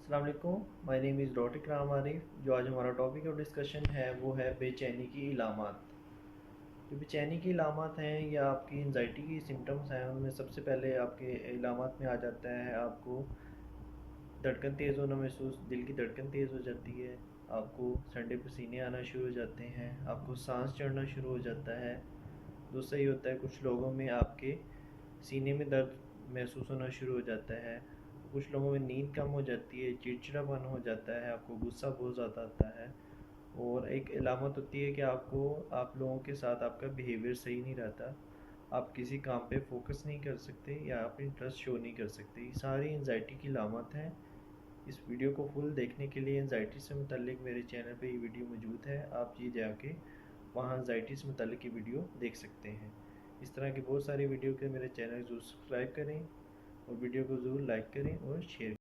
अस्सलाम वालेकुम, my name is dot इकराम आरिफ। जो आज हमारा टॉपिक ऑफ डिस्कशन है वो है बेचैनी की इलामात। जो बेचैनी की इलामात हैं या आपकी एंजाइटी की सिम्टम्स हैं, उनमें सबसे पहले आपके इलामात में आ जाता है आपको धड़कन तेज़ होना महसूस, दिल की धड़कन तेज़ हो जाती है, आपको ठंडे पसीने आना शुरू हो जाते हैं, आपको सांस चढ़ना शुरू हो जाता है। दूसरा ये होता है कुछ लोगों में आपके सीने में दर्द महसूस होना शुरू हो जाता है। कुछ लोगों में नींद कम हो जाती है, चिड़चिड़ापन हो जाता है, आपको गुस्सा बहुत ज़्यादा आता है। और एक अलामत होती है कि आप लोगों के साथ आपका बिहेवियर सही नहीं रहता, आप किसी काम पे फोकस नहीं कर सकते या आप इंटरेस्ट शो नहीं कर सकते। ये सारी एंजाइटी की अलामत हैं। इस वीडियो को फुल देखने के लिए एंजाइटी से मुतल्लिक मेरे चैनल पे ये वीडियो मौजूद है, आप जी जाके वहाँ एंजाइटी से मुतल्लिक ये वीडियो देख सकते हैं। इस तरह की बहुत सारी वीडियो के मेरे चैनल ज़रूर सब्सक्राइब करें और वीडियो को ज़रूर लाइक करें और शेयर